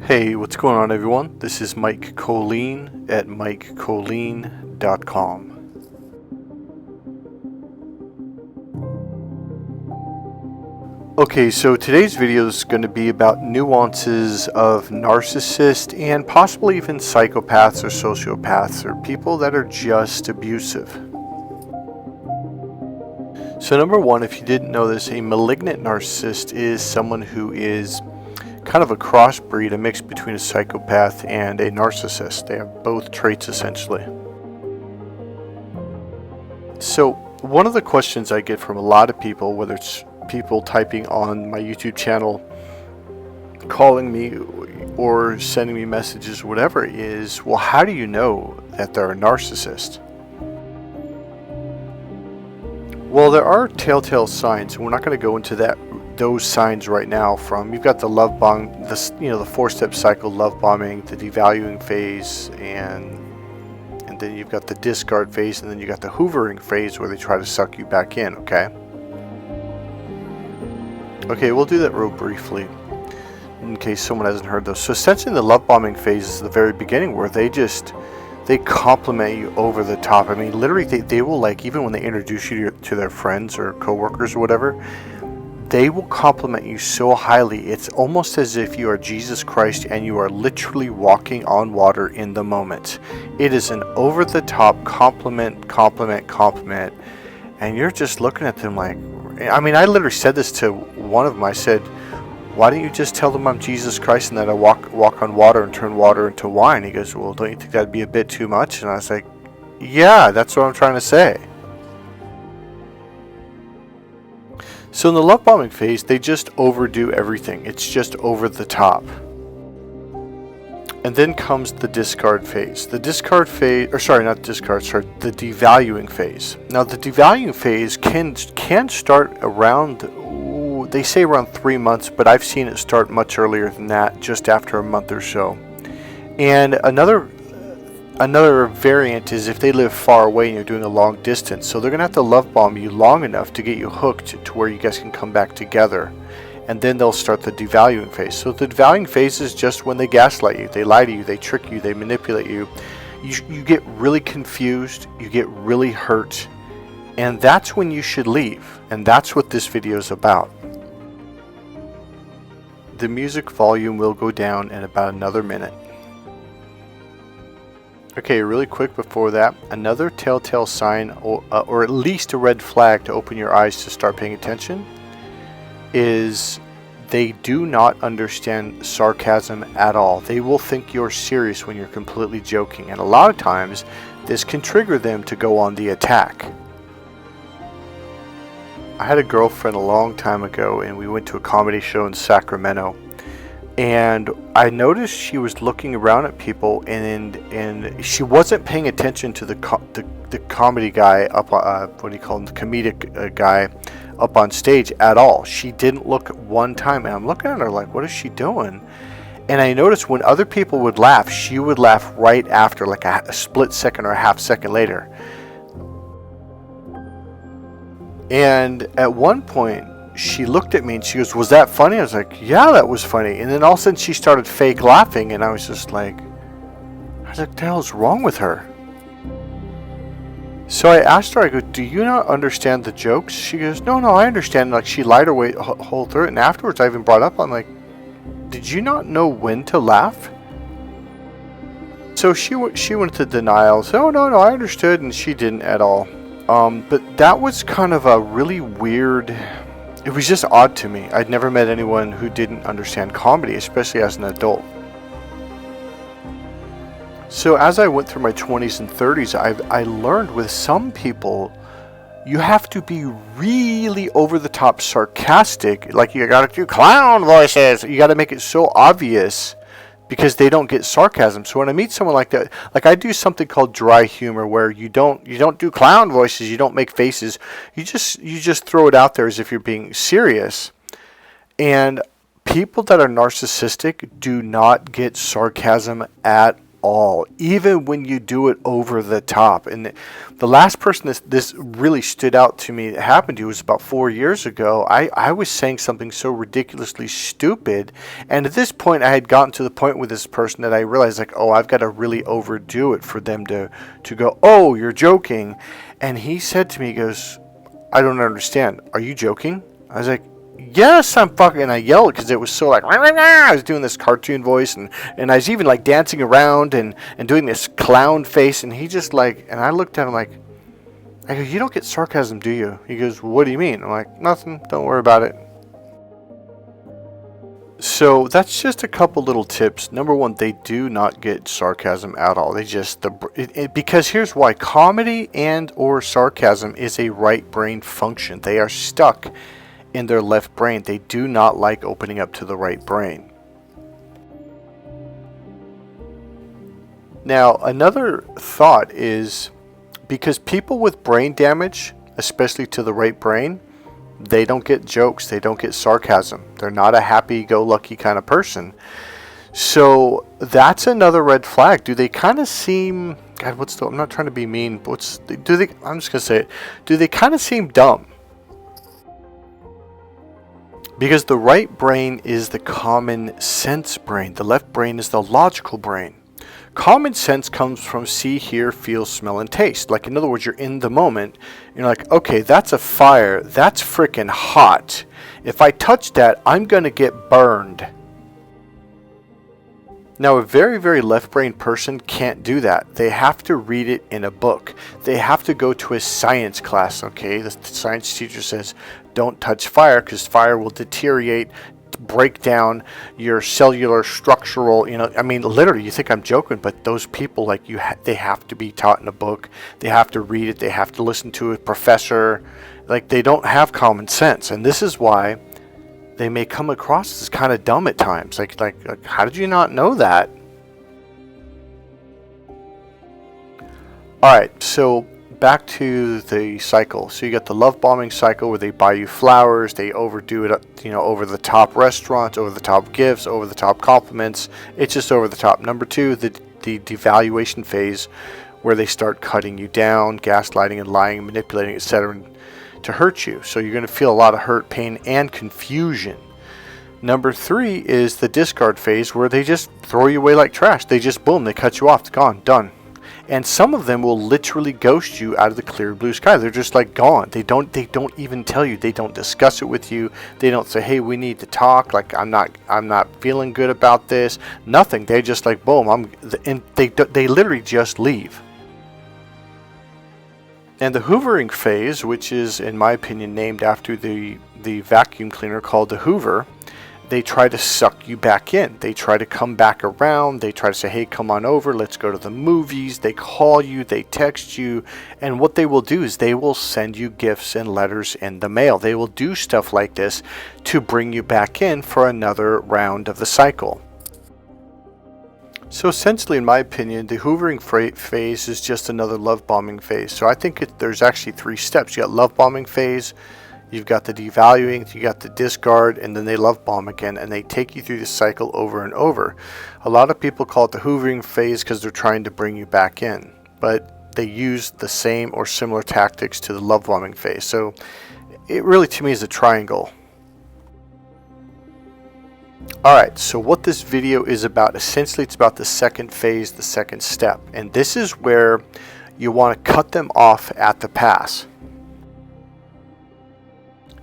Hey, what's going on, everyone? This is Mike Kollin at MikeKollin.com. Okay, so today's video is going to be about nuances of narcissists and possibly even psychopaths or sociopaths or people that are just abusive. So number one, if you didn't know this, a malignant narcissist is someone who is kind of a crossbreed, a mix between a psychopath and a narcissist. They have both traits essentially. So one of the questions I get from a lot of people, whether it's people typing on my YouTube channel, calling me, or sending me messages, whatever, is, well, how do you know that they're a narcissist? Well, there are telltale signs, and we're not going to go into those signs right now. You've got the love bomb, the 4-step cycle, love bombing, the devaluing phase, and then you've got the discard phase, and then you got the hoovering phase where they try to suck you back in. Okay, we'll do that real briefly in case someone hasn't heard those. So essentially the love bombing phase is the very beginning, where they compliment you over the top. I mean, literally they will, like, even when they introduce you to their friends or coworkers or whatever, they will compliment you so highly. It's almost as if you are Jesus Christ and you are literally walking on water in the moment. It is an over-the-top compliment, and you're just looking at them like, I mean, I literally said this to one of them. I said, why don't you just tell them I'm Jesus Christ and that I walk on water and turn water into wine? He goes, well, don't you think that'd be a bit too much? And I was like, yeah, that's what I'm trying to say. So in the love bombing phase, they just overdo everything. It's just over the top. And then comes the discard phase. The devaluing phase. Now the devaluing phase can start around, they say around 3 months, but I've seen it start much earlier than that, just after a month or so. And another variant is if they live far away and you're doing a long distance. So they're going to have to love bomb you long enough to get you hooked to where you guys can come back together. And then they'll start the devaluing phase. So the devaluing phase is just when they gaslight you, they lie to you, they trick you, they manipulate you. You get really confused, you get really hurt, and that's when you should leave. And that's what this video is about. The music volume will go down in about another minute. Okay, really quick before that, another telltale sign, or at least a red flag to open your eyes to start paying attention, is they do not understand sarcasm at all. They will think you're serious when you're completely joking, and a lot of times this can trigger them to go on the attack. I had a girlfriend a long time ago, and we went to a comedy show in Sacramento, and I noticed she was looking around at people, and she wasn't paying attention to the comedy guy up, what do you call him, the comedic guy up on stage at all. She didn't look one time, and I'm looking at her like, what is she doing? And I noticed when other people would laugh, she would laugh right after, like a split second or a half second later. And at one point she looked at me and she goes, was that funny? I was like, yeah, that was funny. And then all of a sudden she started fake laughing, and I was just like, what the hell is wrong with her? So I asked her, I go, do you not understand the jokes? She goes, no, I understand. Like, she lied her way whole through it. And afterwards I even brought up, I'm like, did you not know when to laugh? So she went to denial. So no, I understood, and she didn't at all. But that was kind of a really weird, it was just odd to me. I'd never met anyone who didn't understand comedy, especially as an adult. So as I went through my 20s and 30s, I learned with some people, you have to be really over-the-top sarcastic. Like, you got to do clown voices. You got to make it so obvious because they don't get sarcasm. So when I meet someone like that, like, I do something called dry humor, where you don't do clown voices, you don't make faces. You just throw it out there as if you're being serious. And people that are narcissistic do not get sarcasm at all, even when you do it over the top. And the last person this really stood out to me that happened to was about 4 years ago. I was saying something so ridiculously stupid, and at this point I had gotten to the point with this person that I realized, like, oh, I've got to really overdo it for them to go, oh, you're joking. And he said to me, he goes, I don't understand. Are you joking? I was like, yes, I'm fucking. And I yelled because it was so like, I was doing this cartoon voice, and I was even like dancing around and doing this clown face. And he just like, and I looked at him like, I go, you don't get sarcasm, do you? He goes, well, what do you mean? I'm like, nothing. Don't worry about it. So that's just a couple little tips. Number one, they do not get sarcasm at all. They just, because here's why. Comedy and or sarcasm is a right brain function. They are stuck in their left brain. They do not like opening up to the right brain. Now, another thought is, because people with brain damage, especially to the right brain, they don't get jokes, they don't get sarcasm. They're not a happy-go-lucky kind of person. So that's another red flag. Do they kind of seem, God, I'm not trying to be mean, I'm just going to say it. Do they kind of seem dumb? Because the right brain is the common sense brain. The left brain is the logical brain. Common sense comes from see, hear, feel, smell, and taste. Like, in other words, you're in the moment. You're like, okay, that's a fire. That's freaking hot. If I touch that, I'm going to get burned. Now, a very, very left brain person can't do that. They have to read it in a book. They have to go to a science class, okay? The science teacher says, don't touch fire because fire will deteriorate, break down your cellular structural, I mean, literally, you think I'm joking, but those people, like, they have to be taught in a book. They have to read it. They have to listen to a professor. Like, they don't have common sense. And this is why they may come across as kind of dumb at times. Like, how did you not know that? All right, so back to the cycle. So you got the love bombing cycle where they buy you flowers, they overdo it, over the top restaurants, over the top gifts, over the top compliments. It's just over the top. Number two, the devaluation phase, where they start cutting you down, gaslighting and lying, manipulating, etc., to hurt you. So you're going to feel a lot of hurt, pain, and confusion. Number three is the discard phase, where they just throw you away like trash. They just, boom, they cut you off. It's gone, done. And some of them will literally ghost you out of the clear blue sky. They're just like gone. They don't even tell you. They don't discuss it with you. They don't say, hey, we need to talk. Like, I'm not feeling good about this. Nothing. They just like, boom, and they literally just leave. And the hoovering phase, which is, in my opinion, named after the vacuum cleaner called the Hoover, they try to suck you back in. They try to come back around. They try to say, hey, come on over. Let's go to the movies. They call you. They text you. And what they will do is they will send you gifts and letters in the mail. They will do stuff like this to bring you back in for another round of the cycle. So essentially, in my opinion, the hoovering phase is just another love bombing phase. So I think there's actually 3 steps. You got love bombing phase, you've got the devaluing, you got the discard, and then they love bomb again, and they take you through the cycle over and over. A lot of people call it the hoovering phase because they're trying to bring you back in, but they use the same or similar tactics to the love bombing phase. So it really, to me, is a triangle. Alright, so what this video is about, essentially it's about the second phase, the second step. And this is where you want to cut them off at the pass.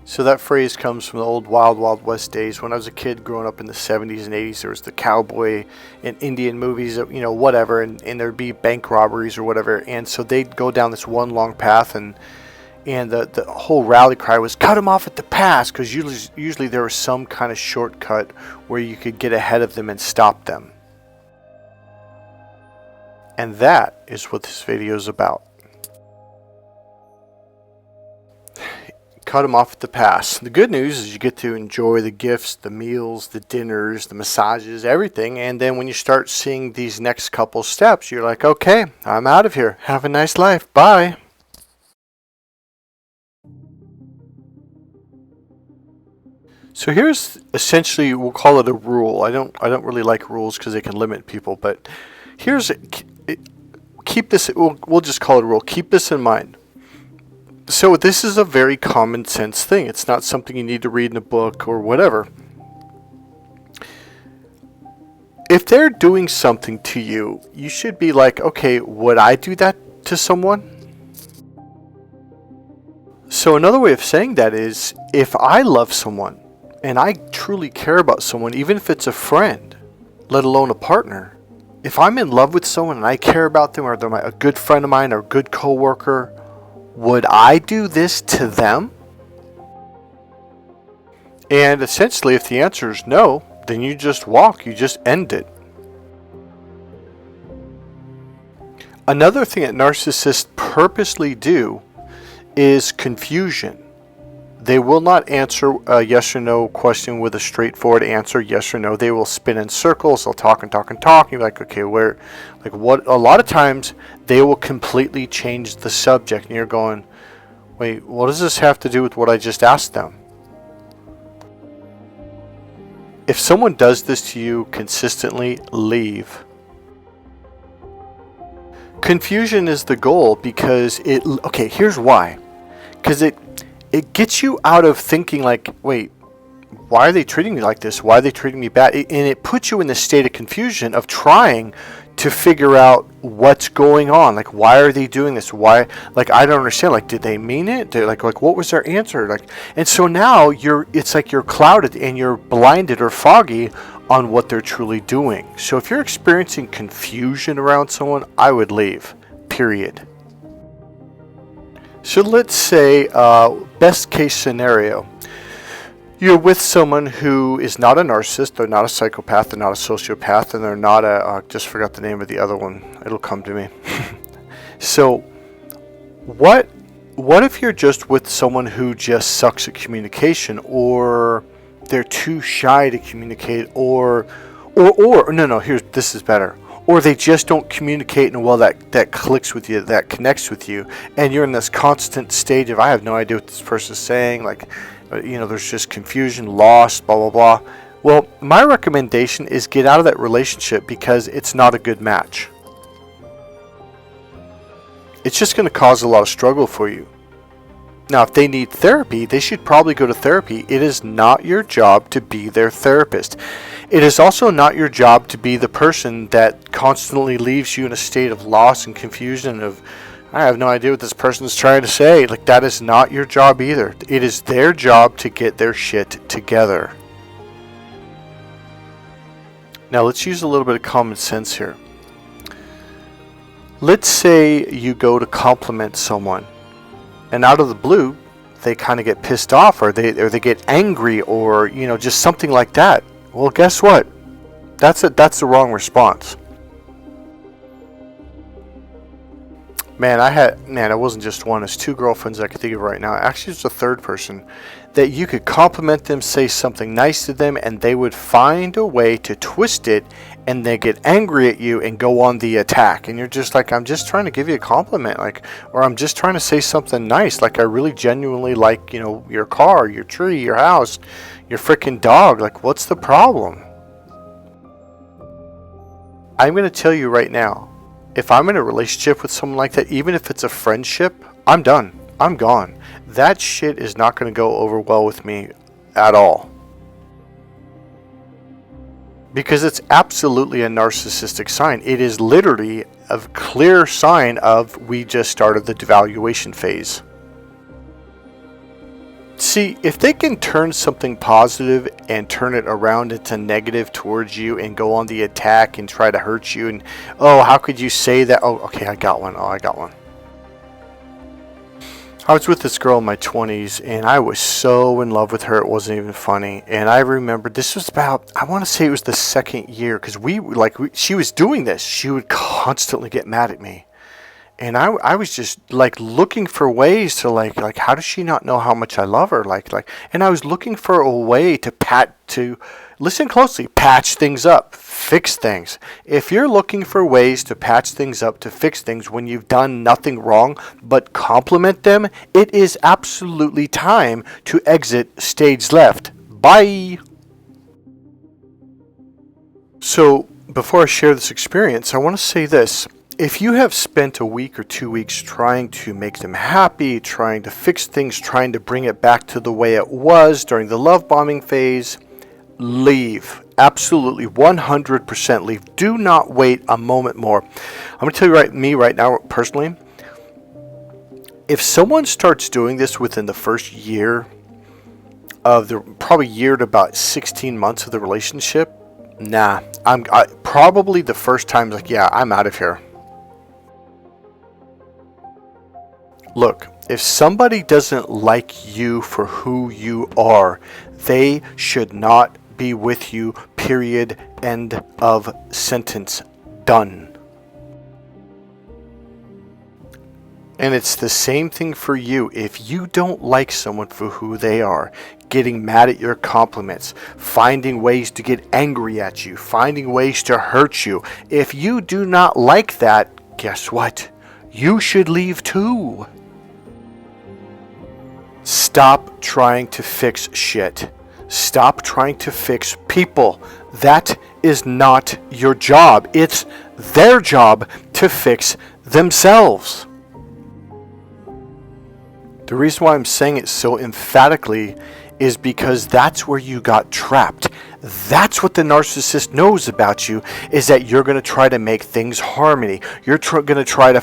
So that phrase comes from the old Wild Wild West days. When I was a kid growing up in the 70s and 80s, there was the cowboy and Indian movies, whatever, and there'd be bank robberies or whatever. And so they'd go down this one long path, and the whole rally cry was, cut them off at the pass, because usually there was some kind of shortcut where you could get ahead of them and stop them. And that is what this video is about. Cut them off at the pass. The good news is you get to enjoy the gifts, the meals, the dinners, the massages, everything. And then when you start seeing these next couple steps, you're like, okay, I'm out of here. Have a nice life. Bye. So here's essentially, we'll call it a rule. I don't really like rules because they can limit people, but Here's keep this. We'll just call it a rule. Keep this in mind. So this is a very common sense thing. It's not something you need to read in a book or whatever. If they're doing something to you, you should be like, okay, would I do that to someone? So another way of saying that is, if I love someone and I truly care about someone, even if it's a friend, let alone a partner, if I'm in love with someone and I care about them, or they're a good friend of mine or a good coworker, would I do this to them? And essentially, if the answer is no, then you just walk, you just end it. Another thing that narcissists purposely do is confusion. They will not answer a yes or no question with a straightforward answer, yes or no. They will spin in circles. They'll talk and talk and talk. You're like, okay, what? A lot of times they will completely change the subject, and you're going, wait, what does this have to do with what I just asked them? If someone does this to you consistently, leave. Confusion is the goal because here's why. Because it gets you out of thinking like, wait, why are they treating me like this? Why are they treating me bad? And it puts you in the state of confusion of trying to figure out what's going on. Like, why are they doing this? Why? Like, I don't understand. Like, did they mean it? Like, what was their answer? Like, and so now it's like you're clouded and you're blinded or foggy on what they're truly doing. So if you're experiencing confusion around someone, I would leave. Period. So let's say, best case scenario, you're with someone who is not a narcissist, they're not a psychopath, they're not a sociopath, and they're not just forgot the name of the other one. It'll come to me. So, what if you're just with someone who just sucks at communication, or they're too shy to communicate, or this is better. Or they just don't communicate in a way that clicks with you, that connects with you, and you're in this constant stage of, I have no idea what this person's saying, like, there's just confusion, lost, blah, blah, blah. Well, my recommendation is get out of that relationship because it's not a good match. It's just going to cause a lot of struggle for you. Now, if they need therapy, they should probably go to therapy. It is not your job to be their therapist. It is also not your job to be the person that constantly leaves you in a state of loss and confusion of, I have no idea what this person is trying to say. Like, that is not your job either. It is their job to get their shit together. Now, let's use a little bit of common sense here. Let's say you go to compliment someone, and out of the blue, they kind of get pissed off, or they get angry, or just something like that. Well, guess what? That's the wrong response. Man, it wasn't just one. It's two girlfriends I can think of right now. Actually, it's a third person that you could compliment them, say something nice to them, and they would find a way to twist it, and they get angry at you and go on the attack. And you're just like, I'm just trying to give you a compliment, or I'm just trying to say something nice. Like, I really genuinely like, your car, your tree, your house, your freaking dog. Like, what's the problem? I'm going to tell you right now, if I'm in a relationship with someone like that, even if it's a friendship, I'm done. I'm gone. That shit is not going to go over well with me at all. Because it's absolutely a narcissistic sign. It is literally a clear sign of, we just started the devaluation phase. See, if they can turn something positive and turn it around into negative towards you and go on the attack and try to hurt you, and, oh, how could you say that? Oh, okay, I got one. I was with this girl in my 20s, and I was so in love with her, it wasn't even funny. And I remember this was about, I want to say it was the second year, because she was doing this. She would constantly get mad at me. And I was just looking for ways to like how does she not know how much I love her? And I was looking for a way to listen closely, patch things up, fix things. If you're looking for ways to patch things up, to fix things when you've done nothing wrong but compliment them, it is absolutely time to exit stage left. Bye. So before I share this experience, I want to say this. If you have spent a week or 2 weeks trying to make them happy, trying to fix things, trying to bring it back to the way it was during the love bombing phase, leave. Absolutely 100% leave. Do not wait a moment more. I'm going to tell you right now personally, if someone starts doing this within the first year of the probably year to about 16 months of the relationship, nah, I probably the first time like, yeah, I'm out of here. Look, if somebody doesn't like you for who you are, they should not be with you, period, end of sentence, done. And it's the same thing for you. If you don't like someone for who they are, getting mad at your compliments, finding ways to get angry at you, finding ways to hurt you, if you do not like that, guess what? You should leave too. Stop trying to fix shit. Stop trying to fix people. That is not your job. It's their job to fix themselves. The reason why I'm saying it so emphatically is because that's where you got trapped. That's what the narcissist knows about you, is that you're going to try to make things harmony. You're going to try to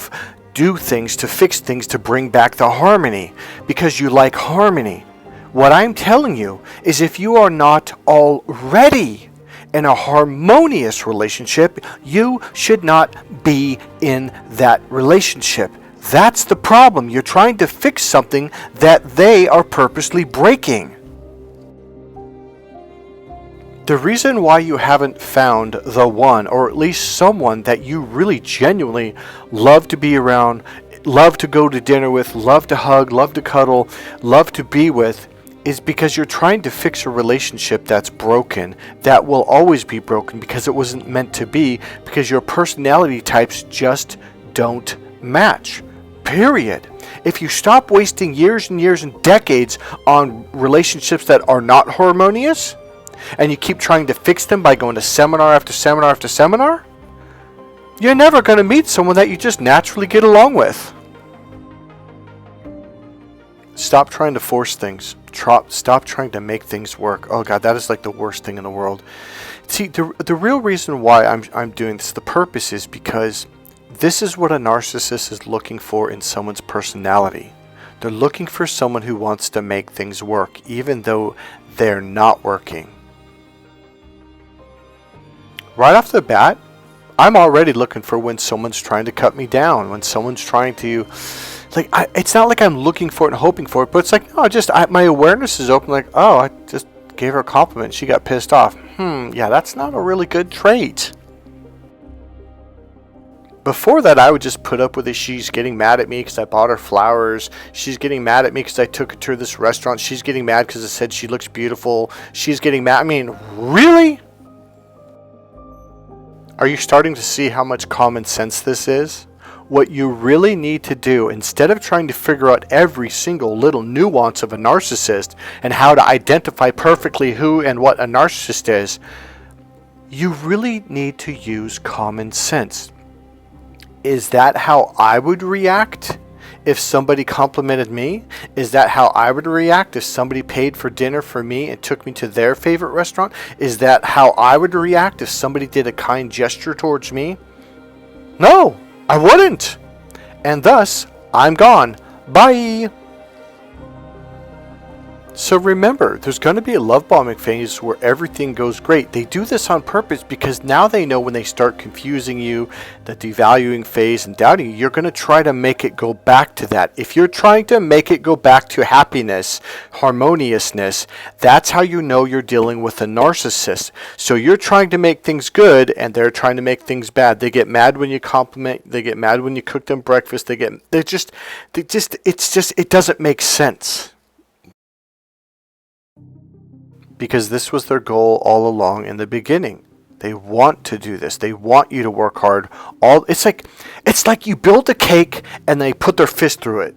do things, to fix things, to bring back the harmony because you like harmony. What I'm telling you is if you are not already in a harmonious relationship, you should not be in that relationship. That's the problem. You're trying to fix something that they are purposely breaking. The reason why you haven't found the one, or at least someone that you really genuinely love to be around, love to go to dinner with, love to hug, love to cuddle, love to be with, is because you're trying to fix a relationship that's broken, that will always be broken because it wasn't meant to be, because your personality types just don't match. Period. If you stop wasting years and years and decades on relationships that are not harmonious, and you keep trying to fix them by going to seminar after seminar after seminar, you're never going to meet someone that you just naturally get along with. Stop trying to force things. Stop trying to make things work. Oh God, that is like the worst thing in the world. See, the real reason why I'm doing this, the purpose is because this is what a narcissist is looking for in someone's personality. They're looking for someone who wants to make things work, even though they're not working. Right off the bat, I'm already looking for when someone's trying to cut me down, when someone's trying to, like, it's not like I'm looking for it and hoping for it, but it's like, no, my awareness is open, like, oh, I just gave her a compliment, she got pissed off. Yeah, that's not a really good trait. Before that, I would just put up with it. She's getting mad at me because I bought her flowers. She's getting mad at me because I took her to this restaurant. She's getting mad because I said she looks beautiful. She's getting mad. I mean, really? Are you starting to see how much common sense this is? What you really need to do, instead of trying to figure out every single little nuance of a narcissist and how to identify perfectly who and what a narcissist is, you really need to use common sense. Is that how I would react if somebody complimented me? Is that how I would react if somebody paid for dinner for me and took me to their favorite restaurant? Is that how I would react if somebody did a kind gesture towards me? No, I wouldn't. And thus, I'm gone. Bye. So remember, there's going to be a love bombing phase where everything goes great. They do this on purpose because now they know when they start confusing you, the devaluing phase and doubting you, you're going to try to make it go back to that. If you're trying to make it go back to happiness, harmoniousness, that's how you know you're dealing with a narcissist. So you're trying to make things good and they're trying to make things bad. They get mad when you compliment, they get mad when you cook them breakfast, it doesn't make sense. Because this was their goal all along in the beginning. They want to do this. They want you to work hard. It's like you build a cake and they put their fist through it.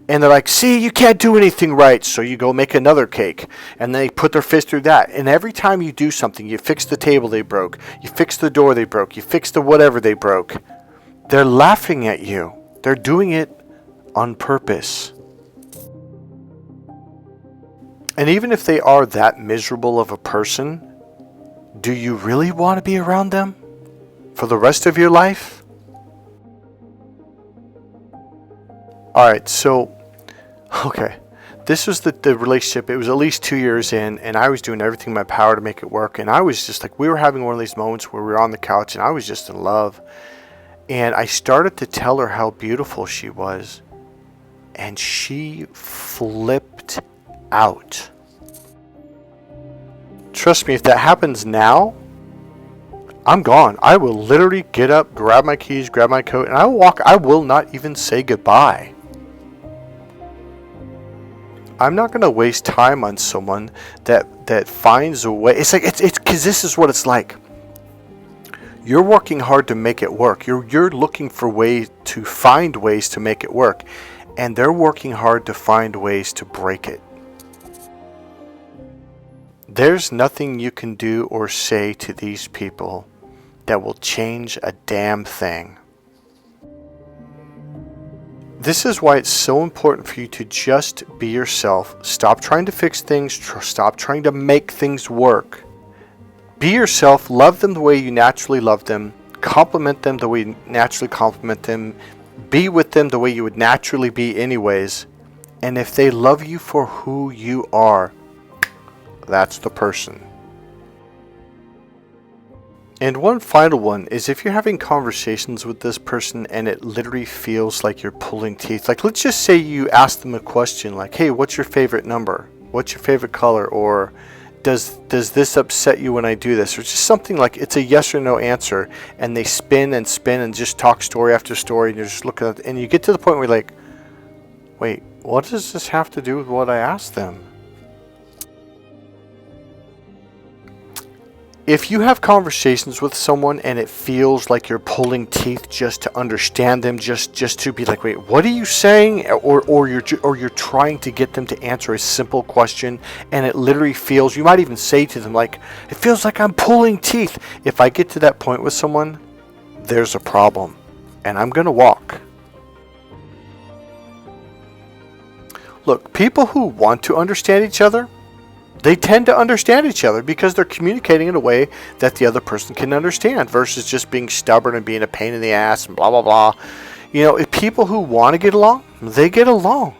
And they're like, see, you can't do anything right. So you go make another cake. And they put their fist through that. And every time you do something, you fix the table they broke, you fix the door they broke, you fix the whatever they broke, they're laughing at you. They're doing it on purpose. And even if they are that miserable of a person, do you really want to be around them for the rest of your life? Alright, so, okay. This was the relationship. It was at least 2 years in, and I was doing everything in my power to make it work. And I was just like, we were having one of these moments where we were on the couch, and I was just in love. And I started to tell her how beautiful she was. And she flipped out. Trust me, if that happens now, I'm gone. I will literally get up, grab my keys, grab my coat, and I will walk. I will not even say goodbye. I'm not going to waste time on someone that finds a way. It's like, it's because this is what it's like. You're working hard to make it work. You're looking for ways to find ways to make it work. And they're working hard to find ways to break it. There's nothing you can do or say to these people that will change a damn thing. This is why it's so important for you to just be yourself. Stop trying to fix things. Stop trying to make things work. Be yourself. Love them the way you naturally love them. Compliment them the way you naturally compliment them. Be with them the way you would naturally be anyways. And if they love you for who you are, that's the person. And one final one is if you're having conversations with this person and it literally feels like you're pulling teeth. Like, let's just say you ask them a question like, hey, what's your favorite number? What's your favorite color? Or does this upset you when I do this? Or just something like it's a yes or no answer, and they spin and spin and just talk story after story, and you're just looking at it, and you get to the point where you're like, wait, what does this have to do with what I asked them? If you have conversations with someone and it feels like you're pulling teeth just to understand them, just to be like, wait, what are you saying? Or you're trying to get them to answer a simple question, and it literally feels, you might even say to them like, it feels like I'm pulling teeth. If I get to that point with someone, there's a problem, and I'm gonna walk. Look, people who want to understand each other, they tend to understand each other because they're communicating in a way that the other person can understand versus just being stubborn and being a pain in the ass and blah, blah, blah. You know, if people who want to get along, they get along.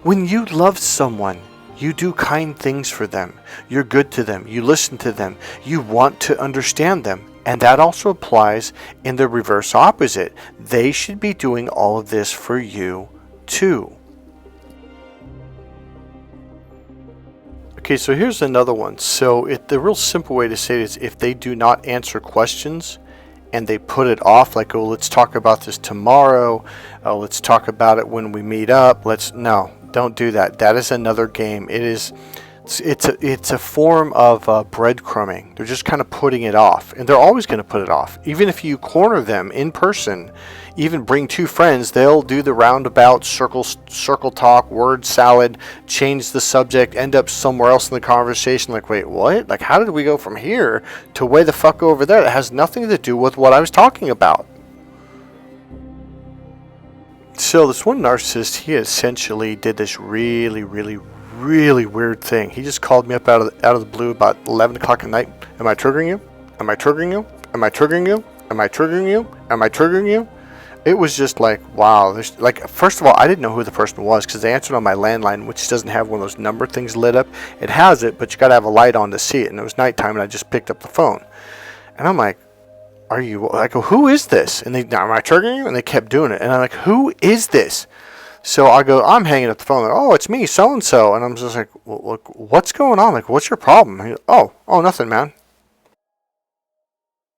When you love someone, you do kind things for them. You're good to them. You listen to them. You want to understand them. And that also applies in the reverse opposite. They should be doing all of this for you too. Okay, so here's another one. So the real simple way to say it is if they do not answer questions and they put it off, like, oh, let's talk about this tomorrow. Oh, let's talk about it when we meet up. No, don't do that. That is another game. It's a form of breadcrumbing. They're just kind of putting it off, and they're always going to put it off. Even if you corner them in person, even bring two friends, they'll do the roundabout circle talk, word salad, change the subject, end up somewhere else in the conversation. Like, wait, what? Like, how did we go from here to way the fuck over there? That has nothing to do with what I was talking about. So this one narcissist, he essentially did this really weird thing. He just called me up out of the blue about 11 o'clock at night. Am I triggering you? Am I triggering you? Am I triggering you? Am I triggering you? Am I triggering you? It was just like, wow. First of all, I didn't know who the person was because they answered on my landline, which doesn't have one of those number things lit up. It has it, but you got to have a light on to see it. And it was nighttime, and I just picked up the phone. And I'm like, I go, who is this? And am I triggering you? And they kept doing it. And I'm like, who is this? So I go, I'm hanging up the phone. Like, oh, it's me, so-and-so. And I'm just like, well, look, what's going on? Like, what's your problem? Oh, nothing, man.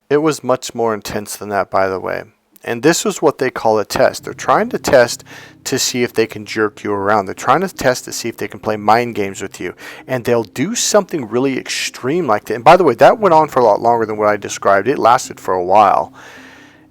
It was much more intense than that, by the way. And this was what they call a test. They're trying to test to see if they can jerk you around. They're trying to test to see if they can play mind games with you. And they'll do something really extreme like that. And by the way, that went on for a lot longer than what I described. It lasted for a while.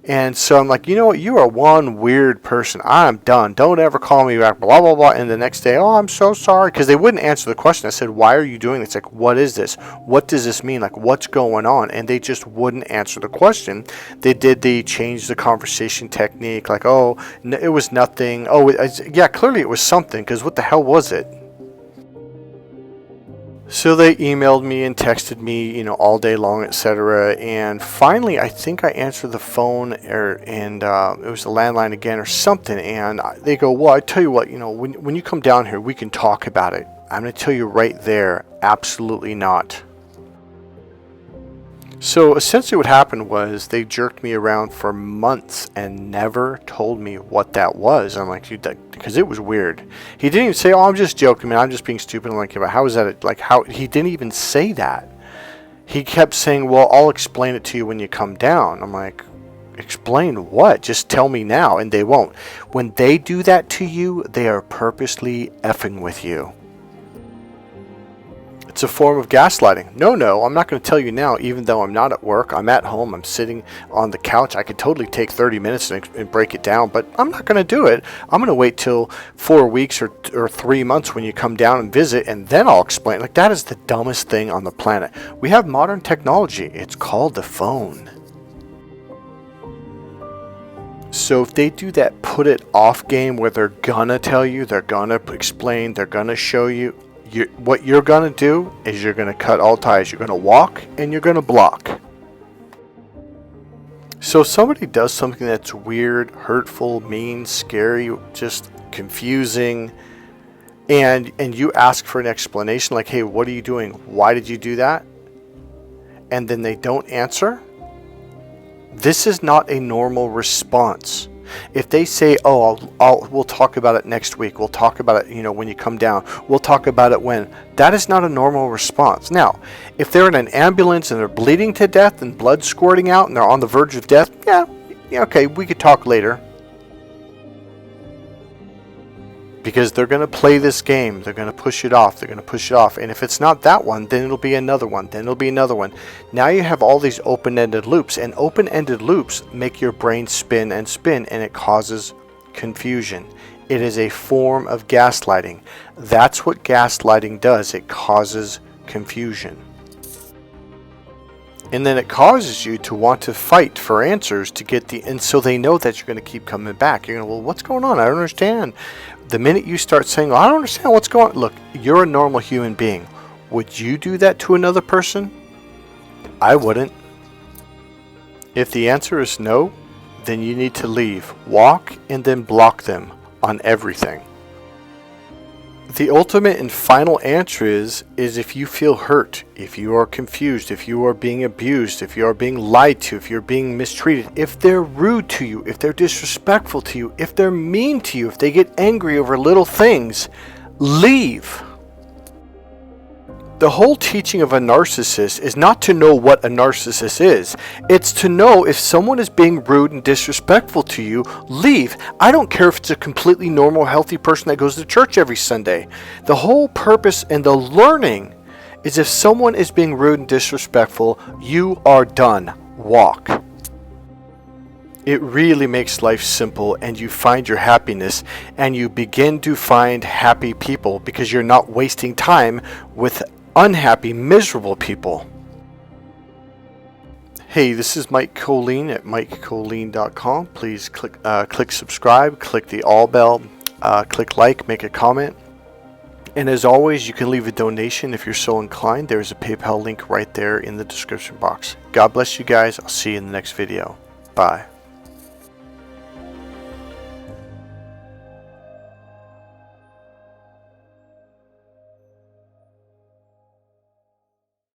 And so I'm like, you know what? You are one weird person. I'm done. Don't ever call me back. Blah, blah, blah. And the next day, oh, I'm so sorry. Because they wouldn't answer the question. I said, why are you doing this? Like, what is this? What does this mean? Like, what's going on? And they just wouldn't answer the question. They changed the conversation technique. Like, oh, it was nothing. Oh, yeah, clearly it was something. Because what the hell was it? So they emailed me and texted me, all day long, etc. And finally, I think I answered the phone, and it was the landline again or something. And they go, well, I tell you what, when you come down here, we can talk about it. I'm going to tell you right there, absolutely not. So essentially what happened was they jerked me around for months and never told me what that was. I'm like, dude, because it was weird. He didn't even say, oh, I'm just joking, man. I'm just being stupid. I'm like, how is that? He didn't even say that. He kept saying, well, I'll explain it to you when you come down. I'm like, explain what? Just tell me now. And they won't. When they do that to you, they are purposely effing with you. It's a form of gaslighting. No, I'm not going to tell you now, even though I'm not at work. I'm at home. I'm sitting on the couch. I could totally take 30 minutes and break it down, but I'm not going to do it. I'm going to wait till 4 weeks or 3 months when you come down and visit, and then I'll explain. Like, that is the dumbest thing on the planet. We have modern technology. It's called the phone. So if they do that put it off game where they're going to tell you, they're going to explain, they're going to show you, what you're going to do is you're going to cut all ties. You're going to walk and you're going to block. So if somebody does something that's weird, hurtful, mean, scary, just confusing, and you ask for an explanation like, hey, what are you doing? Why did you do that? And then they don't answer, this is not a normal response. If they say, oh, we'll talk about it next week. We'll talk about it, when you come down. We'll talk about it when. That is not a normal response. Now, if they're in an ambulance and they're bleeding to death and blood squirting out and they're on the verge of death, yeah, okay, we could talk later. Because they're going to play this game. They're going to push it off. They're going to push it off. And if it's not that one, then it'll be another one. Then it'll be another one. Now you have all these open-ended loops. And open-ended loops make your brain spin and spin. And it causes confusion. It is a form of gaslighting. That's what gaslighting does. It causes confusion. And then it causes you to want to fight for answers to get and so they know that you're going to keep coming back. You're going to, well, what's going on? I don't understand. The minute you start saying, oh, I don't understand what's going on. Look, you're a normal human being. Would you do that to another person? I wouldn't. If the answer is no, then you need to leave. Walk and then block them on everything. The ultimate and final answer is if you feel hurt, if you are confused, if you are being abused, if you are being lied to, if you're being mistreated, if they're rude to you, if they're disrespectful to you, if they're mean to you, if they get angry over little things, leave. The whole teaching of a narcissist is not to know what a narcissist is. It's to know if someone is being rude and disrespectful to you, leave. I don't care if it's a completely normal, healthy person that goes to church every Sunday. The whole purpose and the learning is if someone is being rude and disrespectful, you are done. Walk. It really makes life simple, and you find your happiness, and you begin to find happy people because you're not wasting time with unhappy, miserable people. Hey, this is Mike Kollin at MikeKollin.com. Please click subscribe, click the all bell, click like, make a comment. And as always, you can leave a donation if you're so inclined. There's a PayPal link right there in the description box. God bless you guys. I'll see you in the next video. Bye.